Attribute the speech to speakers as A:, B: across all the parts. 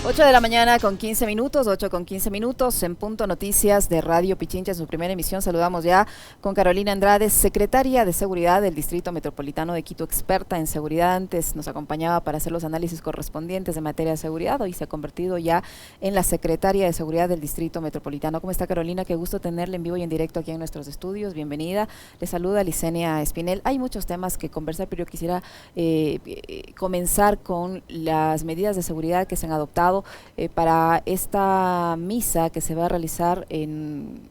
A: 8 de la mañana con 15 minutos, 8 con 15 minutos, en Punto Noticias de Radio Pichincha, en su primera emisión. Saludamos ya con Carolina Andrade, secretaria de Seguridad del Distrito Metropolitano de Quito, experta en seguridad. Antes nos acompañaba para hacer los análisis correspondientes de materia de seguridad. Hoy se ha convertido ya en la secretaria de Seguridad del Distrito Metropolitano. ¿Cómo está, Carolina? Qué gusto tenerla en vivo y en directo aquí en nuestros estudios. Bienvenida. Le saluda Licenia Espinel. Hay muchos temas que conversar, pero yo quisiera comenzar con las medidas de seguridad que se han adoptado para esta misa que se va a realizar en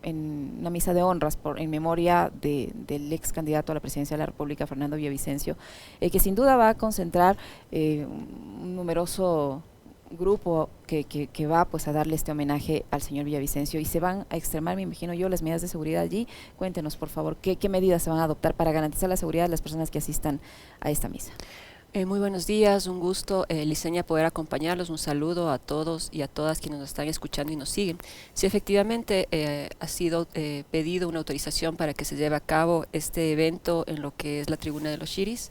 A: una misa de honras en memoria del ex candidato a la presidencia de la República, Fernando Villavicencio, que sin duda va a concentrar un numeroso grupo que va pues a darle este homenaje al señor Villavicencio, y se van a extremar, me imagino yo, las medidas de seguridad allí. Cuéntenos, por favor, qué medidas se van a adoptar para garantizar la seguridad de las personas que asistan a esta misa.
B: Muy buenos días, un gusto, Licenia, poder acompañarlos. Un saludo a todos y a todas quienes nos están escuchando y nos siguen. Sí, efectivamente ha sido pedido una autorización para que se lleve a cabo este evento en lo que es la Tribuna de los Shiris.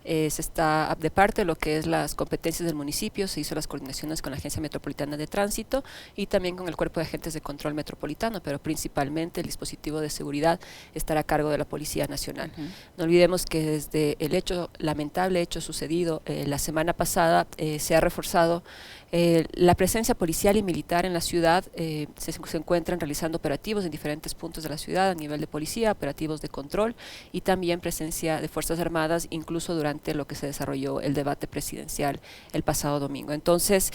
B: Se está de parte de lo que es las competencias del municipio, se hizo las coordinaciones con la Agencia Metropolitana de Tránsito y también con el Cuerpo de Agentes de Control Metropolitano, pero principalmente el dispositivo de seguridad estará a cargo de la Policía Nacional. No olvidemos que desde el lamentable hecho sucedido la semana pasada, se ha reforzado la presencia policial y militar en la ciudad. Se encuentran realizando operativos en diferentes puntos de la ciudad a nivel de policía, operativos de control y también presencia de Fuerzas Armadas, incluso durante lo que se desarrolló el debate presidencial el pasado domingo. Entonces,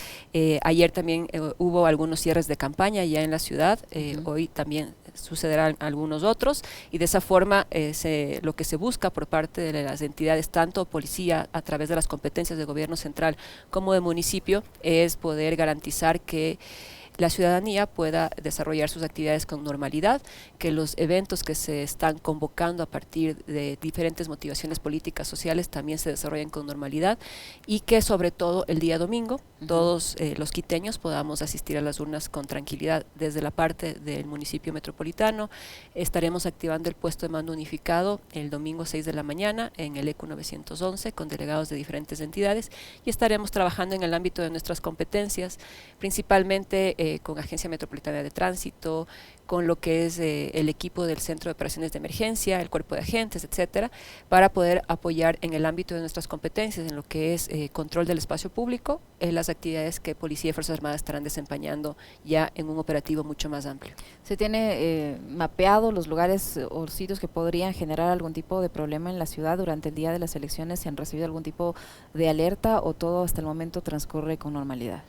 B: ayer también hubo algunos cierres de campaña ya en la ciudad, hoy también sucederán algunos otros, y de esa forma lo que se busca por parte de las entidades, tanto policía a través de las competencias de gobierno central como de municipio, es poder garantizar que la ciudadanía pueda desarrollar sus actividades con normalidad, que los eventos que se están convocando a partir de diferentes motivaciones políticas, sociales, también se desarrollen con normalidad, y que sobre todo el día domingo todos los quiteños podamos asistir a las urnas con tranquilidad. Desde la parte del municipio metropolitano estaremos activando el puesto de mando unificado el domingo 6 de la mañana en el ECU 911 con delegados de diferentes entidades, y estaremos trabajando en el ámbito de nuestras competencias, principalmente con Agencia Metropolitana de Tránsito, con lo que es el equipo del Centro de Operaciones de Emergencia, el Cuerpo de Agentes, etcétera, para poder apoyar en el ámbito de nuestras competencias, en lo que es control del espacio público, las actividades que Policía y Fuerzas Armadas estarán desempeñando ya en un operativo mucho más amplio.
A: ¿Se tiene mapeado los lugares o sitios que podrían generar algún tipo de problema en la ciudad durante el día de las elecciones? ¿Se han recibido algún tipo de alerta o todo hasta el momento transcurre con normalidad?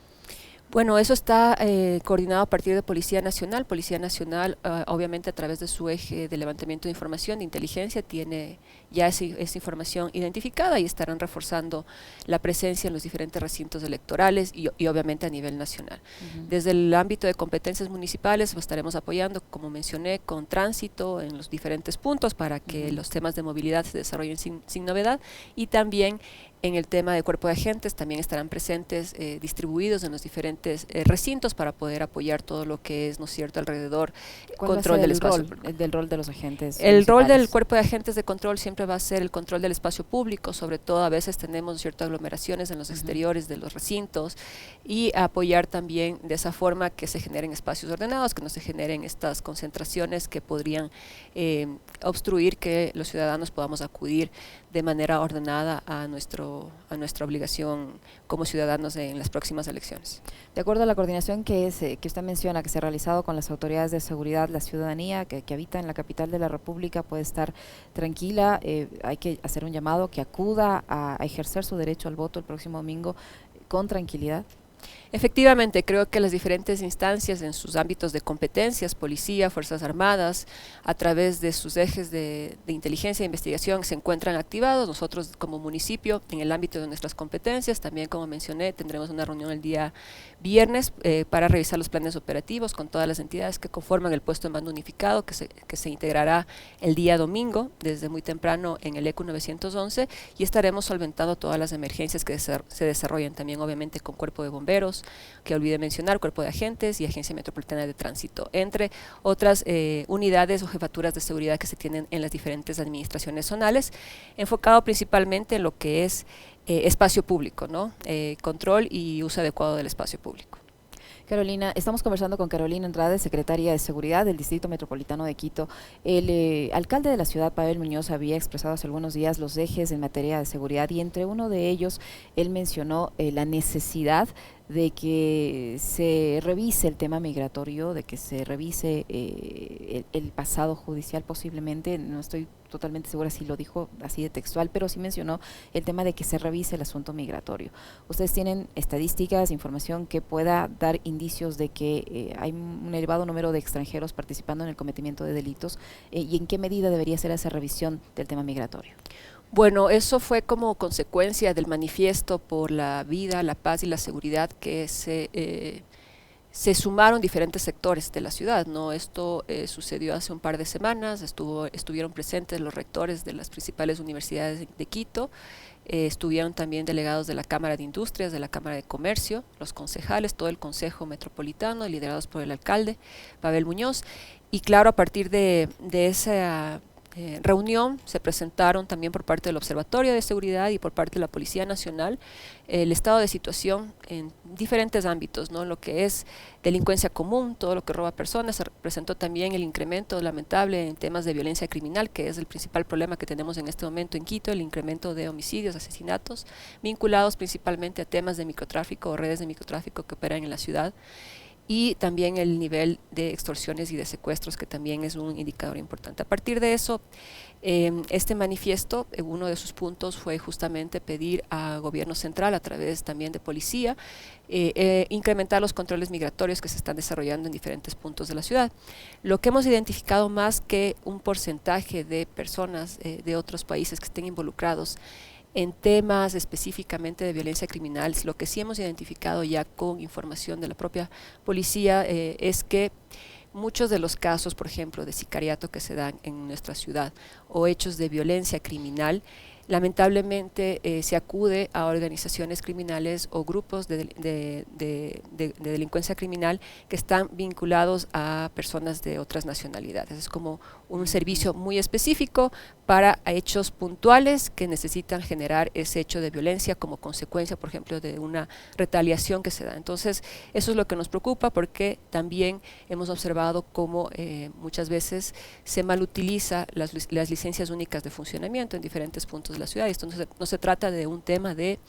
B: Bueno, eso está coordinado a partir de Policía Nacional. Policía Nacional, obviamente a través de su eje de levantamiento de información, de inteligencia, tiene ya esa información identificada y estarán reforzando la presencia en los diferentes recintos electorales y obviamente a nivel nacional. Desde el ámbito de competencias municipales estaremos apoyando, como mencioné, con tránsito en los diferentes puntos para que los temas de movilidad se desarrollen sin novedad, y también en el tema de cuerpo de agentes también estarán presentes distribuidos en los diferentes recintos para poder apoyar todo lo que es, ¿no es cierto?, alrededor control del espacio.
A: El rol de los agentes.
B: El rol del cuerpo de agentes de control siempre va a ser el control del espacio público, sobre todo a veces tenemos ciertas aglomeraciones en los exteriores de los recintos, y apoyar también de esa forma que se generen espacios ordenados, que no se generen estas concentraciones que podrían obstruir que los ciudadanos podamos acudir de manera ordenada a nuestra obligación como ciudadanos en las próximas elecciones.
A: De acuerdo a la coordinación que usted menciona, que se ha realizado con las autoridades de seguridad, la ciudadanía que habita en la capital de la República puede estar tranquila. Hay que hacer un llamado que acuda a ejercer su derecho al voto el próximo domingo con tranquilidad.
B: Efectivamente, creo que las diferentes instancias en sus ámbitos de competencias, policía, Fuerzas Armadas, a través de sus ejes de inteligencia e investigación se encuentran activados. Nosotros como municipio, en el ámbito de nuestras competencias, también como mencioné, tendremos una reunión el día viernes para revisar los planes operativos con todas las entidades que conforman el puesto de mando unificado que se integrará el día domingo desde muy temprano en el ECU 911, y estaremos solventando todas las emergencias que se desarrollan también obviamente con cuerpo de bomberos, bomberos, que olvidé mencionar, Cuerpo de Agentes y Agencia Metropolitana de Tránsito, entre otras unidades o jefaturas de seguridad que se tienen en las diferentes administraciones zonales, enfocado principalmente en lo que es espacio público, ¿no? Control y uso adecuado del espacio público.
A: Carolina, estamos conversando con Carolina Andrade, secretaria de Seguridad del Distrito Metropolitano de Quito. El alcalde de la ciudad, Pavel Muñoz, había expresado hace algunos días los ejes en materia de seguridad y entre uno de ellos él mencionó la necesidad de que se revise el tema migratorio, de que se revise el pasado judicial posiblemente, no estoy totalmente segura si lo dijo así de textual, pero sí mencionó el tema de que se revise el asunto migratorio. ¿Ustedes tienen estadísticas, información que pueda dar indicios de que hay un elevado número de extranjeros participando en el cometimiento de delitos y en qué medida debería ser esa revisión del tema migratorio?
B: Bueno, eso fue como consecuencia del manifiesto por la vida, la paz y la seguridad que se sumaron diferentes sectores de la ciudad, ¿no? Esto sucedió hace un par de semanas, estuvieron presentes los rectores de las principales universidades de Quito, estuvieron también delegados de la Cámara de Industrias, de la Cámara de Comercio, los concejales, todo el Consejo Metropolitano, liderados por el alcalde, Pavel Muñoz, y claro, a partir de esa reunión se presentaron también por parte del Observatorio de Seguridad y por parte de la Policía Nacional el estado de situación en diferentes ámbitos, ¿no? Lo que es delincuencia común, todo lo que roba personas, se presentó también el incremento lamentable en temas de violencia criminal, que es el principal problema que tenemos en este momento en Quito, el incremento de homicidios, asesinatos, vinculados principalmente a temas de microtráfico o redes de microtráfico que operan en la ciudad, y también el nivel de extorsiones y de secuestros, que también es un indicador importante. A partir de eso, este manifiesto, uno de sus puntos fue justamente pedir a gobierno central, a través también de policía, incrementar los controles migratorios que se están desarrollando en diferentes puntos de la ciudad. Lo que hemos identificado, más que un porcentaje de personas de otros países que estén involucrados en temas específicamente de violencia criminal, lo que sí hemos identificado ya con información de la propia policía es que muchos de los casos, por ejemplo, de sicariato que se dan en nuestra ciudad o hechos de violencia criminal, lamentablemente se acude a organizaciones criminales o grupos de delincuencia criminal que están vinculados a personas de otras nacionalidades. Es como un servicio muy específico para hechos puntuales que necesitan generar ese hecho de violencia como consecuencia, por ejemplo, de una retaliación que se da. Entonces, eso es lo que nos preocupa, porque también hemos observado cómo muchas veces se malutiliza las licencias únicas de funcionamiento en diferentes puntos de la ciudad. Y esto no se trata de un tema de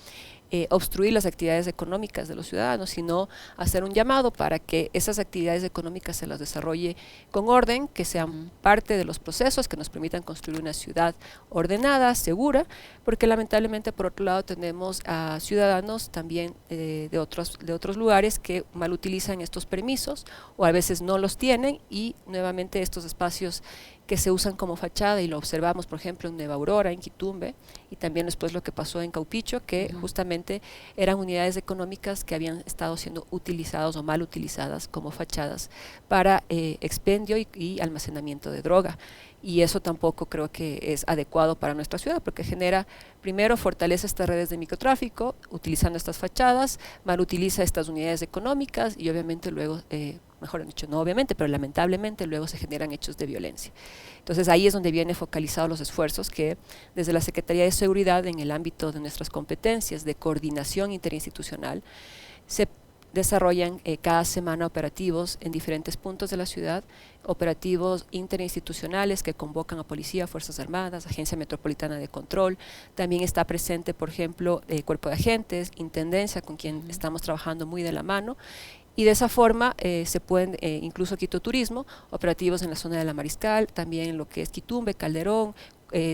B: obstruir las actividades económicas de los ciudadanos, sino hacer un llamado para que esas actividades económicas se las desarrolle con orden, que sean parte de los procesos que nos permitan construir una ciudad ordenada, segura, porque lamentablemente por otro lado tenemos a ciudadanos también de otros lugares que malutilizan estos permisos o a veces no los tienen, y nuevamente estos espacios que se usan como fachada, y lo observamos por ejemplo en Nueva Aurora, en Quitumbe, y también después lo que pasó en Caupicho, que justamente eran unidades económicas que habían estado siendo utilizadas o mal utilizadas como fachadas para expendio y almacenamiento de droga. Y eso tampoco creo que es adecuado para nuestra ciudad, porque genera, primero, fortalece estas redes de microtráfico utilizando estas fachadas, mal utiliza estas unidades económicas y obviamente luego, mejor dicho, no obviamente, pero lamentablemente luego se generan hechos de violencia. Entonces ahí es donde vienen focalizados los esfuerzos que desde la Secretaría de Seguridad, en el ámbito de nuestras competencias de coordinación interinstitucional, se desarrollan cada semana operativos en diferentes puntos de la ciudad, operativos interinstitucionales que convocan a policía, Fuerzas Armadas, Agencia Metropolitana de Control. También está presente, por ejemplo, Cuerpo de Agentes, Intendencia, con quien estamos trabajando muy de la mano. Y de esa forma se pueden, incluso Quito Turismo, operativos en la zona de la Mariscal, también en lo que es Quitumbe, Calderón,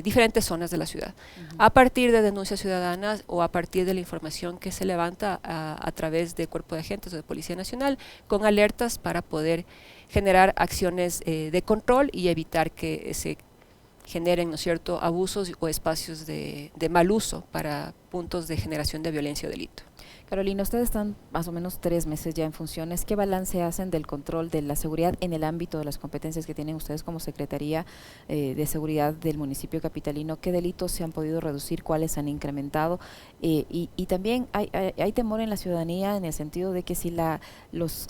B: diferentes zonas de la ciudad. A partir de denuncias ciudadanas o a partir de la información que se levanta a través de Cuerpo de Agentes o de Policía Nacional, con alertas para poder generar acciones de control y evitar que se generen, ¿no es cierto?, abusos o espacios de mal uso para puntos de generación de violencia o delito.
A: Carolina, ustedes están más o menos 3 meses ya en funciones. ¿Qué balance hacen del control de la seguridad en el ámbito de las competencias que tienen ustedes como Secretaría de Seguridad del municipio capitalino? ¿Qué delitos se han podido reducir? ¿Cuáles han incrementado? Y también hay temor en la ciudadanía en el sentido de que si los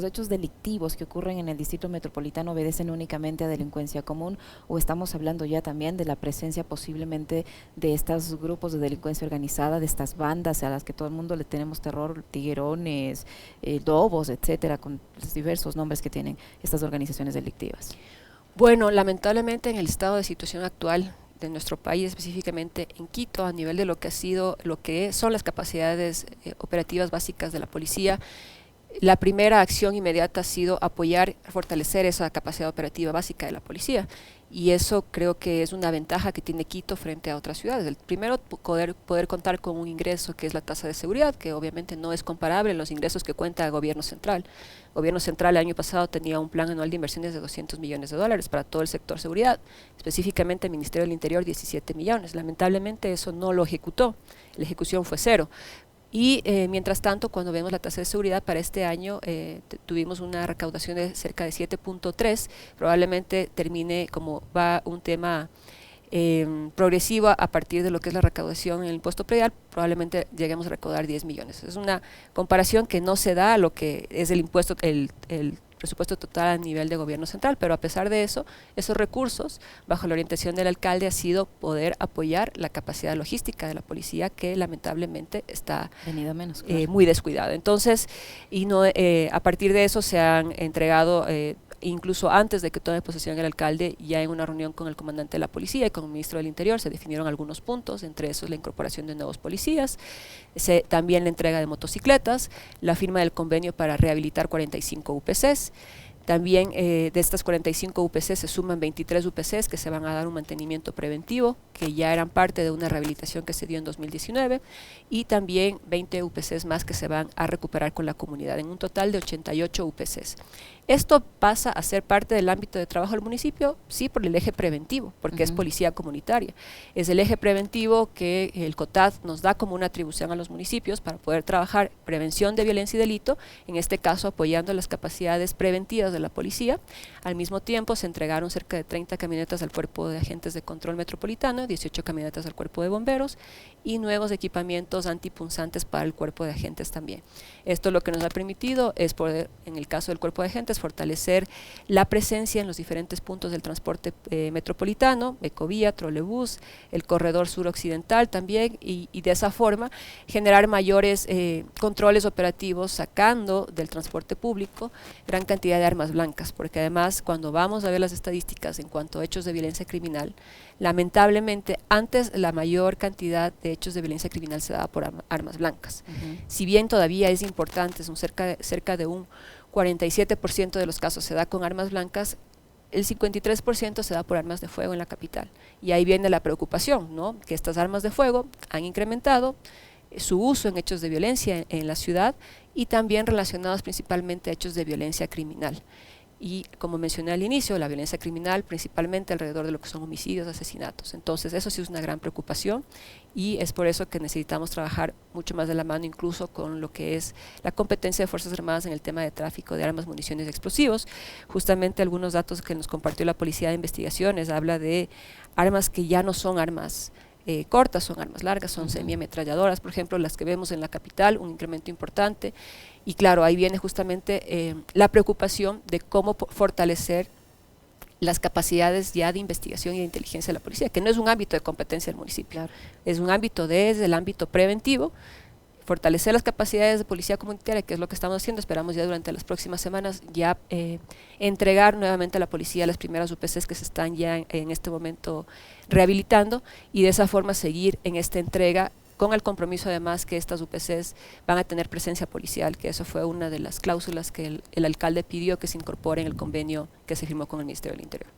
A: hechos delictivos que ocurren en el distrito metropolitano obedecen únicamente a delincuencia común, o estamos hablando ya también de la presencia posiblemente de estos grupos de delincuencia organizada, de estas bandas a las que todo el mundo le tenemos terror, tiguerones, lobos, etcétera, con los diversos nombres que tienen estas organizaciones delictivas.
B: Bueno, lamentablemente en el estado de situación actual de nuestro país, específicamente en Quito, a nivel de lo que son las capacidades operativas básicas de la policía, la primera acción inmediata ha sido apoyar, fortalecer esa capacidad operativa básica de la policía, y eso creo que es una ventaja que tiene Quito frente a otras ciudades. El primero, poder contar con un ingreso que es la tasa de seguridad, que obviamente no es comparable a los ingresos que cuenta el gobierno central. El gobierno central el año pasado tenía un plan anual de inversiones de $200 millones para todo el sector seguridad, específicamente el Ministerio del Interior 17 millones. Lamentablemente eso no lo ejecutó, la ejecución fue cero. Y mientras tanto, cuando vemos la tasa de seguridad para este año, tuvimos una recaudación de cerca de 7.3, probablemente termine como va un tema progresivo a partir de lo que es la recaudación en el impuesto predial, probablemente lleguemos a recaudar 10 millones. Es una comparación que no se da a lo que es el impuesto, el presupuesto total a nivel de gobierno central, pero a pesar de eso, esos recursos, bajo la orientación del alcalde, ha sido poder apoyar la capacidad logística de la policía, que lamentablemente está
A: menos,
B: muy descuidada. Entonces, a partir de eso se han entregado, incluso antes de que tome posesión el alcalde, ya en una reunión con el comandante de la policía y con el ministro del Interior, se definieron algunos puntos, entre esos la incorporación de nuevos policías, también la entrega de motocicletas, la firma del convenio para rehabilitar 45 UPCs. También de estas 45 UPCs se suman 23 UPCs que se van a dar un mantenimiento preventivo, que ya eran parte de una rehabilitación que se dio en 2019, y también 20 UPCs más que se van a recuperar con la comunidad, en un total de 88 UPCs. ¿Esto pasa a ser parte del ámbito de trabajo del municipio? Sí, por el eje preventivo, porque es policía comunitaria. Es el eje preventivo que el COTAD nos da como una atribución a los municipios para poder trabajar prevención de violencia y delito, en este caso apoyando las capacidades preventivas de la policía. Al mismo tiempo se entregaron cerca de 30 camionetas al Cuerpo de Agentes de Control Metropolitano, 18 camionetas al Cuerpo de Bomberos y nuevos equipamientos antipunzantes para el Cuerpo de Agentes también. Esto lo que nos ha permitido es poder, en el caso del Cuerpo de Agentes, fortalecer la presencia en los diferentes puntos del transporte metropolitano, ecovía, trolebús, el corredor suroccidental también, y de esa forma generar mayores controles operativos, sacando del transporte público gran cantidad de armas blancas, porque además cuando vamos a ver las estadísticas en cuanto a hechos de violencia criminal, lamentablemente antes la mayor cantidad de hechos de violencia criminal se daba por armas blancas. Si bien todavía es importante, son cerca de un 47% de los casos se da con armas blancas, el 53% se da por armas de fuego en la capital. Y ahí viene la preocupación, ¿no? Que estas armas de fuego han incrementado su uso en hechos de violencia en la ciudad, y también relacionados principalmente a hechos de violencia criminal. Y como mencioné al inicio, la violencia criminal principalmente alrededor de lo que son homicidios, asesinatos. Entonces eso sí es una gran preocupación, y es por eso que necesitamos trabajar mucho más de la mano incluso con lo que es la competencia de Fuerzas Armadas en el tema de tráfico de armas, municiones y explosivos. Justamente algunos datos que nos compartió la Policía de Investigaciones habla de armas que ya no son armas cortas, son armas largas, son semiametralladoras, por ejemplo, las que vemos en la capital, un incremento importante. Y claro, ahí viene justamente la preocupación de cómo fortalecer las capacidades ya de investigación y de inteligencia de la policía, que no es un ámbito de competencia del municipio, es un ámbito desde el ámbito preventivo, fortalecer las capacidades de policía comunitaria, que es lo que estamos haciendo. Esperamos ya durante las próximas semanas ya entregar nuevamente a la policía las primeras UPCs que se están ya en este momento rehabilitando, y de esa forma seguir en esta entrega, con el compromiso además que estas UPCs van a tener presencia policial, que eso fue una de las cláusulas que el alcalde pidió que se incorpore en el convenio que se firmó con el Ministerio del Interior.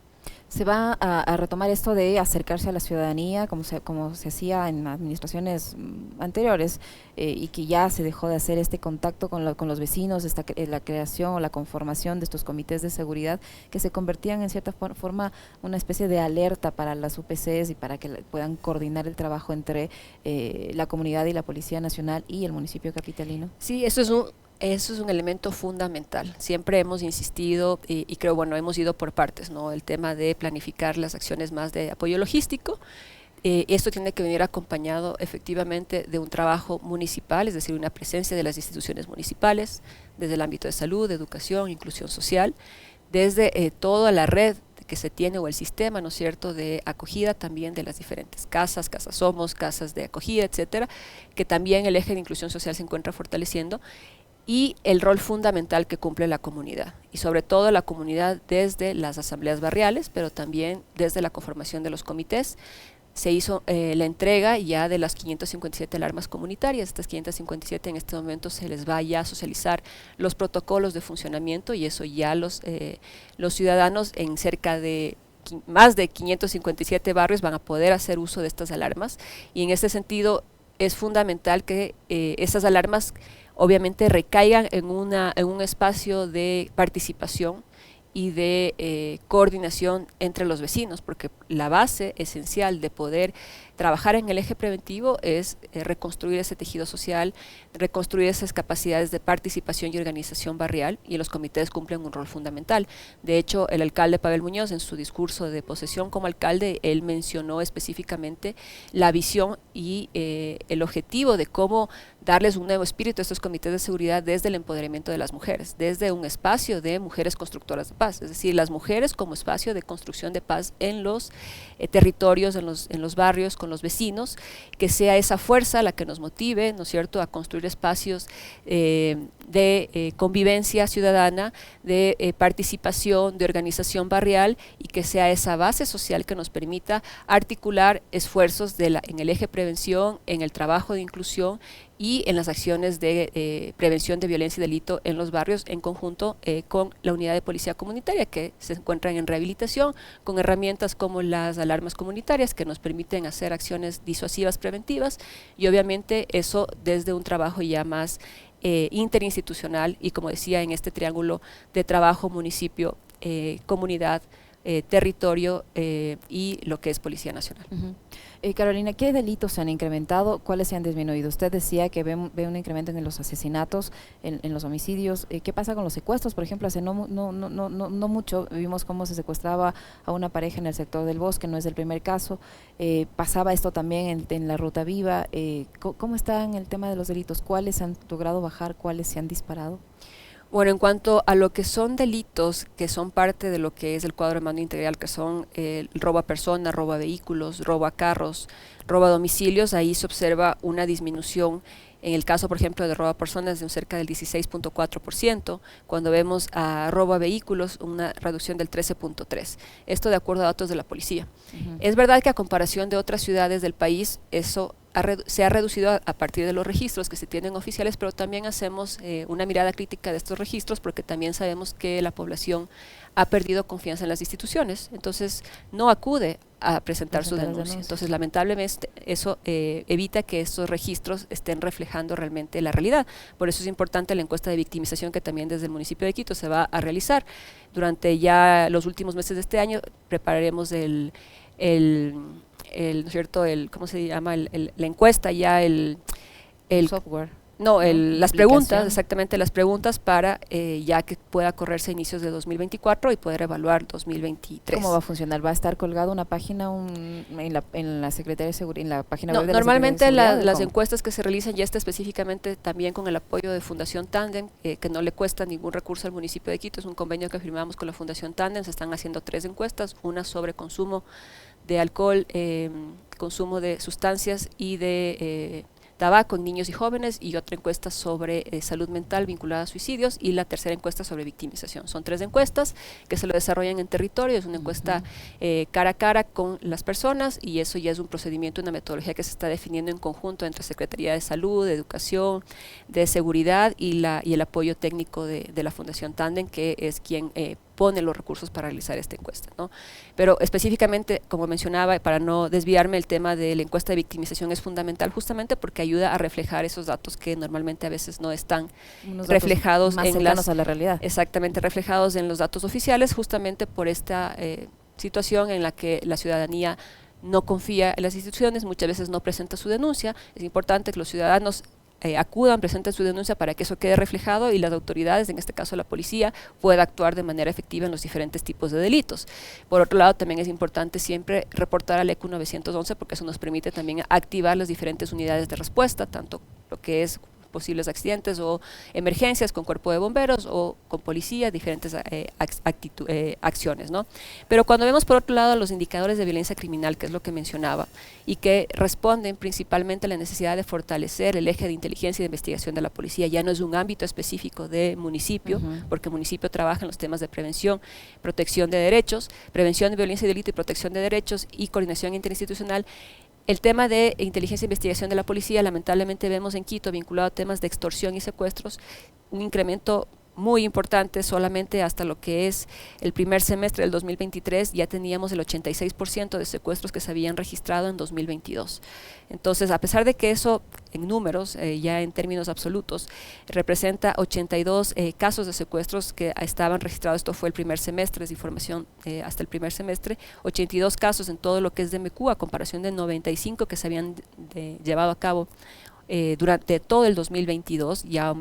A: ¿Se va a retomar esto de acercarse a la ciudadanía como se hacía en administraciones anteriores y que ya se dejó de hacer este contacto con los vecinos, la creación o la conformación de estos comités de seguridad que se convertían en cierta forma una especie de alerta para las UPCs y para que puedan coordinar el trabajo entre la comunidad y la Policía Nacional y el municipio capitalino?
B: Sí, eso es un elemento fundamental. Siempre hemos insistido y creo, bueno, hemos ido por partes, ¿no? El tema de planificar las acciones más de apoyo logístico. Esto tiene que venir acompañado efectivamente de un trabajo municipal, es decir, una presencia de las instituciones municipales, desde el ámbito de salud, de educación, inclusión social, desde toda la red que se tiene o el sistema, ¿no es cierto?, de acogida también de las diferentes casas, casas somos, casas de acogida, etcétera, que también el eje de inclusión social se encuentra fortaleciendo, y el rol fundamental que cumple la comunidad, y sobre todo la comunidad desde las asambleas barriales, pero también desde la conformación de los comités. Se hizo la entrega ya de las 557 alarmas comunitarias. Estas 557 en este momento se les va ya a socializar los protocolos de funcionamiento, y eso ya los ciudadanos en cerca de más de 557 barrios van a poder hacer uso de estas alarmas, y en este sentido es fundamental que estas alarmas obviamente recaigan en un espacio de participación y de coordinación entre los vecinos, porque la base esencial de poder trabajar en el eje preventivo es reconstruir ese tejido social, reconstruir esas capacidades de participación y organización barrial, y los comités cumplen un rol fundamental. De hecho, el alcalde Pavel Muñoz, en su discurso de posesión como alcalde, él mencionó específicamente la visión y el objetivo de cómo darles un nuevo espíritu a estos comités de seguridad desde el empoderamiento de las mujeres, desde un espacio de mujeres constructoras de paz, es decir, las mujeres como espacio de construcción de paz en los territorios, en los barrios, con los vecinos, que sea esa fuerza la que nos motive, ¿no es cierto?, a construir espacios de convivencia ciudadana, de participación, de organización barrial, y que sea esa base social que nos permita articular esfuerzos en el eje prevención, en el trabajo de inclusión y en las acciones de prevención de violencia y delito en los barrios, en conjunto con la unidad de policía comunitaria, que se encuentran en rehabilitación, con herramientas como las alarmas comunitarias que nos permiten hacer acciones disuasivas preventivas, y obviamente eso desde un trabajo ya más interinstitucional, y como decía, en este triángulo de trabajo municipio, comunidad, territorio y lo que es Policía Nacional.
A: Carolina, ¿qué delitos se han incrementado? ¿Cuáles se han disminuido? Usted decía que ve un incremento en los asesinatos, en los homicidios. ¿Qué pasa con los secuestros? Por ejemplo, hace no mucho vimos cómo se secuestraba a una pareja en el sector del Bosque, no es el primer caso. Pasaba esto también en la Ruta Viva. ¿Cómo está en el tema de los delitos? ¿Cuáles han logrado bajar? ¿Cuáles se han disparado?
B: Bueno, en cuanto a lo que son delitos que son parte de lo que es el cuadro de mando integral, que son el robo a personas, robo a vehículos, robo a carros, robo a domicilios, ahí se observa una disminución. En el caso, por ejemplo, de robo a personas, de un cerca del 16.4%, cuando vemos a robo a vehículos, una reducción del 13.3%. Esto de acuerdo a datos de la policía. Es verdad que a comparación de otras ciudades del país, eso se ha reducido a partir de los registros que se tienen oficiales, pero también hacemos una mirada crítica de estos registros, porque también sabemos que la población ha perdido confianza en las instituciones, entonces no acude a presentar sus denuncias. Entonces, lamentablemente, eso evita que estos registros estén reflejando realmente la realidad. Por eso es importante la encuesta de victimización que también desde el municipio de Quito se va a realizar. Durante ya los últimos meses de este año prepararemos ¿no es cierto?, ¿cómo se llama? La encuesta, ya el
A: software.
B: No, las preguntas, exactamente las preguntas para ya que pueda correrse a inicios de 2024 y poder evaluar 2023.
A: ¿Cómo va a funcionar? ¿Va a estar colgado una página en la Secretaría de Seguridad, en la página web de
B: normalmente
A: la Secretaría de
B: las encuestas que se realizan ya está específicamente también con el apoyo de Fundación Tandem, que no le cuesta ningún recurso al municipio de Quito. Es un convenio que firmamos con la Fundación Tandem. Se están haciendo 3 encuestas, una sobre consumo de alcohol, consumo de sustancias y de tabaco en niños y jóvenes, y otra encuesta sobre salud mental vinculada a suicidios, y la tercera encuesta sobre victimización. Son 3 encuestas que se lo desarrollan en territorio. Es una encuesta cara a cara con las personas, y eso ya es un procedimiento, una metodología que se está definiendo en conjunto entre Secretaría de Salud, de Educación, de Seguridad y el apoyo técnico de la Fundación Tandem, que es quien pone los recursos para realizar esta encuesta, ¿no? Pero específicamente, como mencionaba, para no desviarme, el tema de la encuesta de victimización es fundamental justamente porque ayuda a reflejar esos datos que normalmente a veces no están reflejados
A: más cercanos a la realidad.
B: Exactamente, reflejados en los datos oficiales, justamente por esta situación en la que la ciudadanía no confía en las instituciones, muchas veces no presenta su denuncia. Es importante que los ciudadanos acudan, presenten su denuncia para que eso quede reflejado y las autoridades, en este caso la policía, pueda actuar de manera efectiva en los diferentes tipos de delitos. Por otro lado, también es importante siempre reportar al ECU 911 porque eso nos permite también activar las diferentes unidades de respuesta, tanto lo que es posibles accidentes o emergencias con cuerpo de bomberos o con policía, diferentes acciones, ¿no? Pero cuando vemos por otro lado los indicadores de violencia criminal, que es lo que mencionaba, y que responden principalmente a la necesidad de fortalecer el eje de inteligencia y de investigación de la policía, ya no es un ámbito específico de municipio, porque el municipio trabaja en los temas de prevención, protección de derechos, prevención de violencia y delito y protección de derechos y coordinación interinstitucional. El tema de inteligencia e investigación de la policía, lamentablemente vemos en Quito, vinculado a temas de extorsión y secuestros, un incremento muy importante. Solamente hasta lo que es el primer semestre del 2023 ya teníamos el 86% de secuestros que se habían registrado en 2022. Entonces, a pesar de que eso en números, ya en términos absolutos, representa 82 casos de secuestros que estaban registrados, esto fue el primer semestre, es información hasta el primer semestre, 82 casos en todo lo que es DMQ, a comparación de 95 que se habían llevado a cabo durante todo el 2022, ya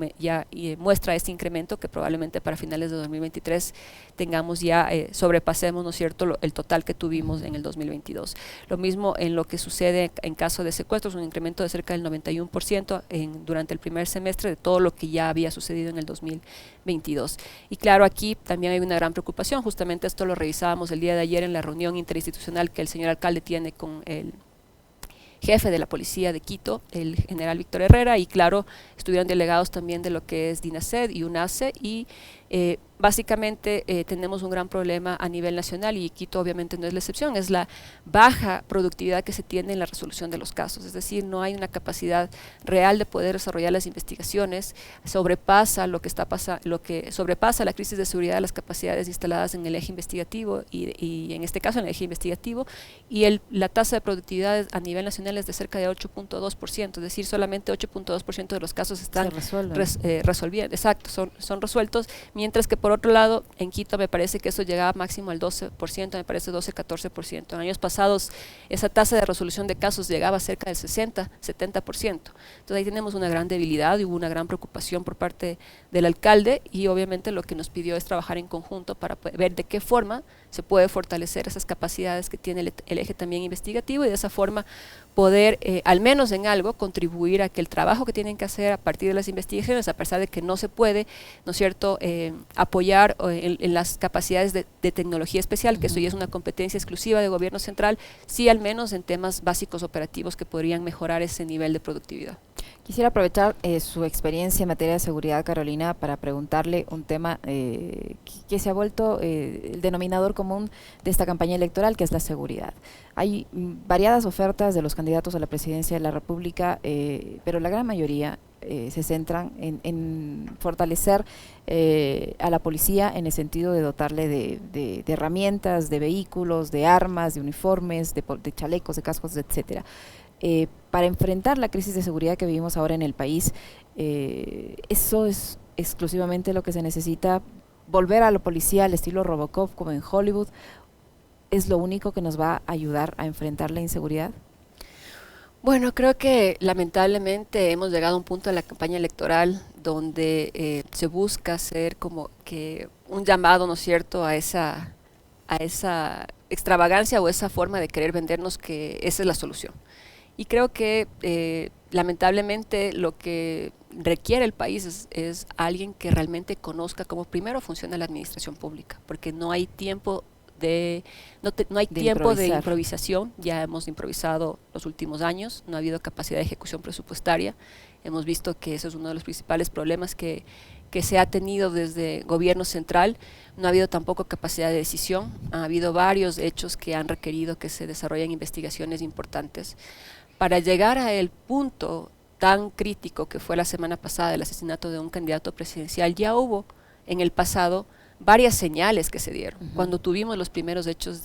B: muestra este incremento que probablemente para finales de 2023 tengamos ya, sobrepasemos, ¿no es cierto?, el total que tuvimos en el 2022. Lo mismo en lo que sucede en caso de secuestros, un incremento de cerca del 91% durante el primer semestre de todo lo que ya había sucedido en el 2022. Y claro, aquí también hay una gran preocupación, justamente esto lo revisábamos el día de ayer en la reunión interinstitucional que el señor alcalde tiene con el jefe de la policía de Quito, el general Víctor Herrera, y claro, estuvieron delegados también de lo que es DINASED y UNACE, y básicamente tenemos un gran problema a nivel nacional, y Quito obviamente no es la excepción, es la baja productividad que se tiene en la resolución de los casos, es decir, no hay una capacidad real de poder desarrollar las investigaciones, sobrepasa sobrepasa la crisis de seguridad de las capacidades instaladas en el eje investigativo, y en este caso en el eje investigativo, y la tasa de productividad a nivel nacional es de cerca de 8.2%, es decir, solamente 8.2% de los casos están resolviendo, exacto, son resueltos, mientras que por otro lado en Quito me parece que eso llegaba máximo al 12%, me parece 12-14%. En años pasados esa tasa de resolución de casos llegaba a cerca del 60-70%. Entonces ahí tenemos una gran debilidad y hubo una gran preocupación por parte del alcalde, y obviamente lo que nos pidió es trabajar en conjunto para ver de qué forma se puede fortalecer esas capacidades que tiene el eje también investigativo, y de esa forma poder, al menos en algo, contribuir a que el trabajo que tienen que hacer a partir de las investigaciones, a pesar de que no se puede, ¿no es cierto?, apoyar en las capacidades de tecnología especial, que eso ya es una competencia exclusiva de gobierno central, sí al menos en temas básicos operativos que podrían mejorar ese nivel de productividad.
A: Quisiera aprovechar su experiencia en materia de seguridad, Carolina, para preguntarle un tema que se ha vuelto el denominador común de esta campaña electoral, que es la seguridad. Hay variadas ofertas de los candidatos a la presidencia de la República, pero la gran mayoría se centran en fortalecer a la policía en el sentido de dotarle de herramientas, de vehículos, de armas, de uniformes, de chalecos, de cascos, etcétera. Para enfrentar la crisis de seguridad que vivimos ahora en el país, eso es exclusivamente lo que se necesita, volver a la policía al estilo Robocop como en Hollywood, ¿es lo único que nos va a ayudar a enfrentar la inseguridad?
B: Bueno, creo que lamentablemente hemos llegado a un punto de la campaña electoral donde se busca hacer como que un llamado, ¿no es cierto?, a esa extravagancia o esa forma de querer vendernos que esa es la solución. Y creo que lamentablemente lo que requiere el país es alguien que realmente conozca cómo primero funciona la administración pública, porque no hay tiempo de improvisación. Ya hemos improvisado los últimos años, no ha habido capacidad de ejecución presupuestaria, hemos visto que eso es uno de los principales problemas que se ha tenido desde gobierno central, no ha habido tampoco capacidad de decisión, ha habido varios hechos que han requerido que se desarrollen investigaciones importantes. Para llegar a el punto tan crítico que fue la semana pasada el asesinato de un candidato presidencial, ya hubo en el pasado varias señales que se dieron. Cuando tuvimos los primeros hechos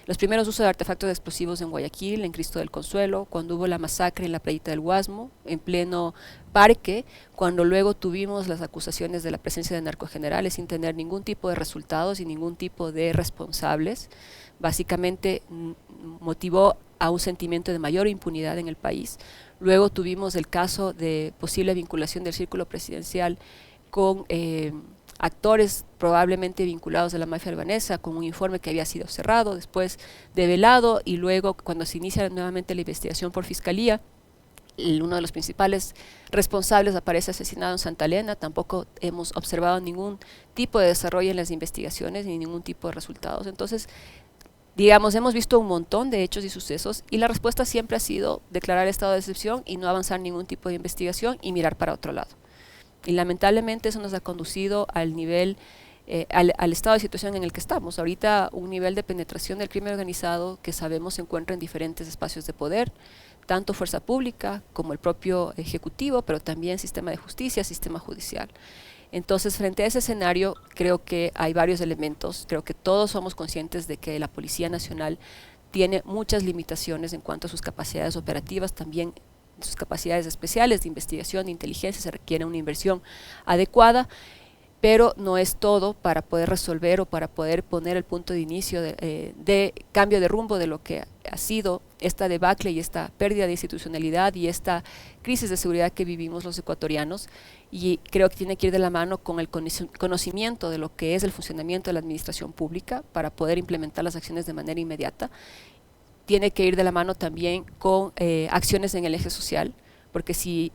B: los primeros usos de artefactos explosivos en Guayaquil, en Cristo del Consuelo, cuando hubo la masacre en la playita del Guasmo, en pleno parque, cuando luego tuvimos las acusaciones de la presencia de narcogenerales sin tener ningún tipo de resultados y ningún tipo de responsables, básicamente motivó a un sentimiento de mayor impunidad en el país. Luego tuvimos el caso de posible vinculación del círculo presidencial con actores probablemente vinculados a la mafia albanesa, con un informe que había sido cerrado, después develado, y luego cuando se inicia nuevamente la investigación por fiscalía, uno de los principales responsables aparece asesinado en Santa Elena. Tampoco hemos observado ningún tipo de desarrollo en las investigaciones ni ningún tipo de resultados. Entonces, digamos, hemos visto un montón de hechos y sucesos y la respuesta siempre ha sido declarar estado de excepción y no avanzar ningún tipo de investigación y mirar para otro lado. Y lamentablemente eso nos ha conducido al nivel, al estado de situación en el que estamos. Ahorita un nivel de penetración del crimen organizado que sabemos se encuentra en diferentes espacios de poder, tanto fuerza pública como el propio ejecutivo, pero también sistema de justicia, sistema judicial. Entonces, frente a ese escenario, creo que hay varios elementos. Creo que todos somos conscientes de que la Policía Nacional tiene muchas limitaciones en cuanto a sus capacidades operativas, también sus capacidades especiales de investigación, de inteligencia. Se requiere una inversión adecuada, pero no es todo para poder resolver o para poder poner el punto de inicio de cambio de rumbo de lo que ha sido esta debacle y esta pérdida de institucionalidad y esta crisis de seguridad que vivimos los ecuatorianos. Y creo que tiene que ir de la mano con el conocimiento de lo que es el funcionamiento de la administración pública para poder implementar las acciones de manera inmediata. Tiene que ir de la mano también con acciones en el eje social, porque si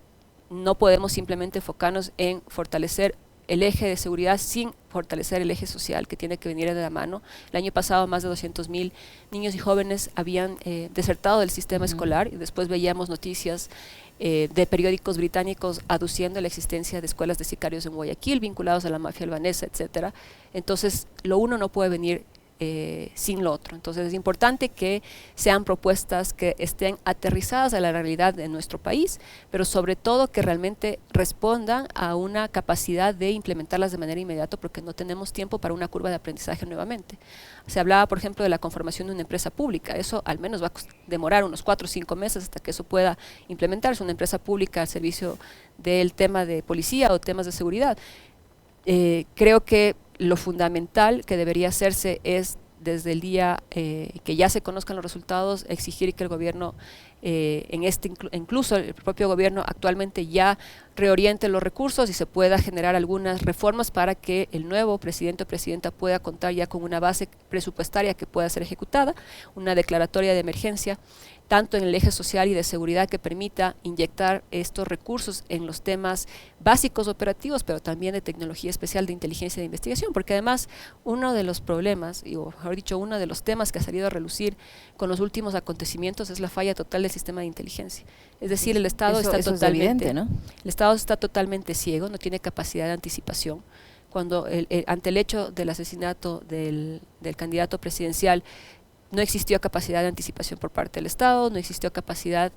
B: no podemos simplemente enfocarnos en fortalecer el eje de seguridad sin fortalecer el eje social, que tiene que venir de la mano. El año pasado más de 200.000 niños y jóvenes habían desertado del sistema escolar, y después veíamos noticias de periódicos británicos aduciendo la existencia de escuelas de sicarios en Guayaquil vinculados a la mafia albanesa, etcétera. Entonces, lo uno no puede venir sin lo otro. Entonces es importante que sean propuestas que estén aterrizadas a la realidad de nuestro país, pero sobre todo que realmente respondan a una capacidad de implementarlas de manera inmediata, porque no tenemos tiempo para una curva de aprendizaje nuevamente. Se hablaba, por ejemplo, de la conformación de una empresa pública. Eso al menos va a demorar unos 4 o 5 meses hasta que eso pueda implementarse, una empresa pública al servicio del tema de policía o temas de seguridad. Creo que lo fundamental que debería hacerse es, desde el día que ya se conozcan los resultados, exigir que el gobierno, incluso el propio gobierno actualmente, ya reoriente los recursos y se pueda generar algunas reformas para que el nuevo presidente o presidenta pueda contar ya con una base presupuestaria que pueda ser ejecutada, una declaratoria de emergencia, tanto en el eje social y de seguridad, que permita inyectar estos recursos en los temas básicos operativos, pero también de tecnología especial, de inteligencia y de investigación, porque además uno de los problemas, o mejor dicho, uno de los temas que ha salido a relucir con los últimos acontecimientos es la falla total del sistema de inteligencia. Es decir, el Estado está totalmente,
A: evidente, ¿no?
B: El Estado está totalmente ciego, no tiene capacidad de anticipación. Cuando ante el hecho del asesinato del candidato presidencial, no existió capacidad de anticipación por parte del Estado, no existió capacidad,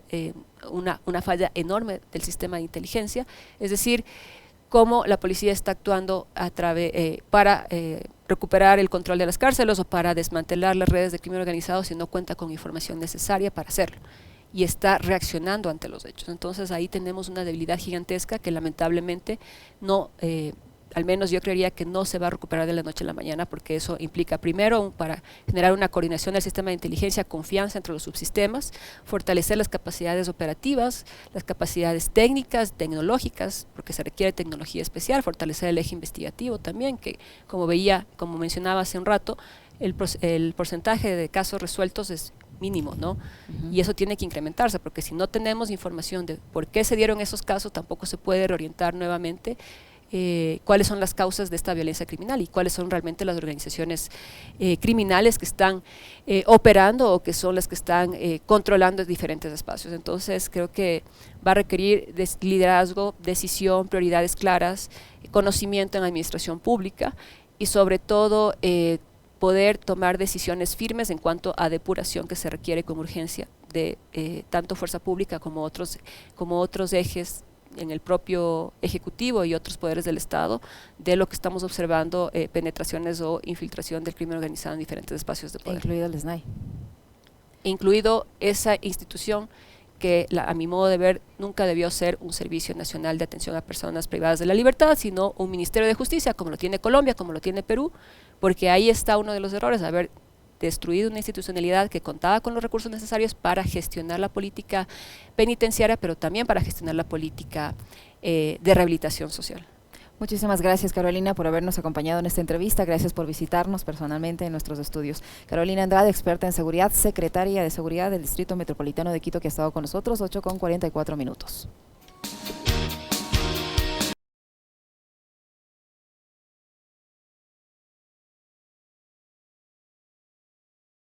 B: una falla enorme del sistema de inteligencia, es decir, cómo la policía está actuando para recuperar el control de las cárceles o para desmantelar las redes de crimen organizado si no cuenta con información necesaria para hacerlo, y está reaccionando ante los hechos. Entonces ahí tenemos una debilidad gigantesca que lamentablemente no, al menos yo creería que no se va a recuperar de la noche a la mañana, porque eso implica primero para generar una coordinación del sistema de inteligencia, confianza entre los subsistemas, fortalecer las capacidades operativas, las capacidades técnicas, tecnológicas, porque se requiere tecnología especial, fortalecer el eje investigativo también, que como mencionaba hace un rato, el porcentaje de casos resueltos es mínimo, ¿no? Y eso tiene que incrementarse, porque si no tenemos información de por qué se dieron esos casos, tampoco se puede reorientar nuevamente cuáles son las causas de esta violencia criminal y cuáles son realmente las organizaciones criminales que están operando o que son las que están controlando diferentes espacios. Entonces creo que va a requerir liderazgo, decisión, prioridades claras, conocimiento en administración pública y sobre todo poder tomar decisiones firmes en cuanto a depuración que se requiere con urgencia de tanto fuerza pública como otros ejes en el propio Ejecutivo y otros poderes del Estado de lo que estamos observando, penetraciones o infiltración del crimen organizado en diferentes espacios de poder.
A: Incluido el SNAI.
B: Incluido esa institución que a mi modo de ver nunca debió ser un servicio nacional de atención a personas privadas de la libertad, sino un Ministerio de Justicia, como lo tiene Colombia, como lo tiene Perú, porque ahí está uno de los errores, haber destruido una institucionalidad que contaba con los recursos necesarios para gestionar la política penitenciaria, pero también para gestionar la política de rehabilitación social.
A: Muchísimas gracias, Carolina, por habernos acompañado en esta entrevista. Gracias por visitarnos personalmente en nuestros estudios. Carolina Andrade, experta en seguridad, secretaria de Seguridad del Distrito Metropolitano de Quito, que ha estado con nosotros, 8:44 minutos.